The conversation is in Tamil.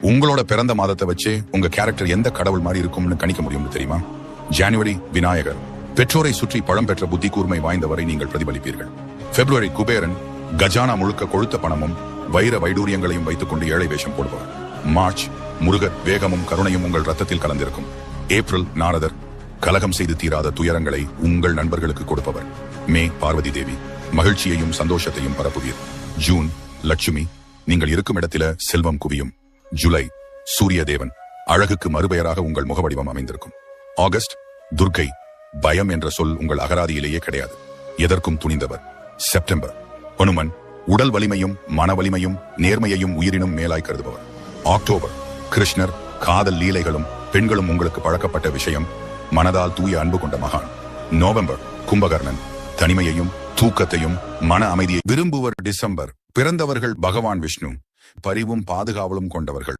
உங்களோட பிறந்த மாதத்தை வச்சு உங்க கேரக்டர் எந்த கடவுள் மாதிரி இருக்கும்னு கணிக்க முடியும்னு தெரியுமா? ஜனவரி விநாயகர், பெற்றோரை சுற்றி பழம் பெற்ற புத்தி கூர்மை வாய்ந்தவரை நீங்கள் பிரதிபலிப்பீர்கள். பிப்ரவரி குபேரன், கஜானா முழுக்க கொழுத்த பணமும் வைர வைடூரியங்களையும் வைத்துக் கொண்டு ஏழை வேஷம் போடுபவர். மார்ச் முருகர், வேகமும் கருணையும் உங்கள் ரத்தத்தில் கலந்திருக்கும். ஏப்ரல் நாரதர், கலகம் செய்து தீராத துயரங்களை உங்கள் நண்பர்களுக்கு கொடுப்பவர். மே பார்வதி தேவி, மகிழ்ச்சியையும் சந்தோஷத்தையும் பரப்புவீர். ஜூன் லட்சுமி, நீங்கள் இருக்கும் இடத்தில செல்வம் குவியும். ஜூலை சூரிய தேவன், அழகுக்கு மறுபெயராக உங்கள் முகவடிவம் அமைந்திருக்கும். ஆகஸ்ட் துர்க்கை, பயம் என்ற சொல் உங்கள் அகராதியிலேயே கிடையாது, எதற்கும் துணிந்தவர். செப்டம்பர் ஹனுமன், உடல் வலிமையும் மன வலிமையும் நேர்மையையும் உயிரினும் மேலாய் கருதுபவர். அக்டோபர் கிருஷ்ணர், காதல் லீலைகளும் பெண்களும் உங்களுக்கு பழக்கப்பட்ட விஷயம், மனதால் தூய அன்பு கொண்ட மகான். நவம்பர் கும்பகர்ணன், தனிமையையும் தூக்கத்தையும் மன அமைதியை விரும்புவர். டிசம்பர் பிறந்தவர்கள் பகவான் விஷ்ணு, பரிவும் பாதுகாவலும் கொண்டவர்கள்.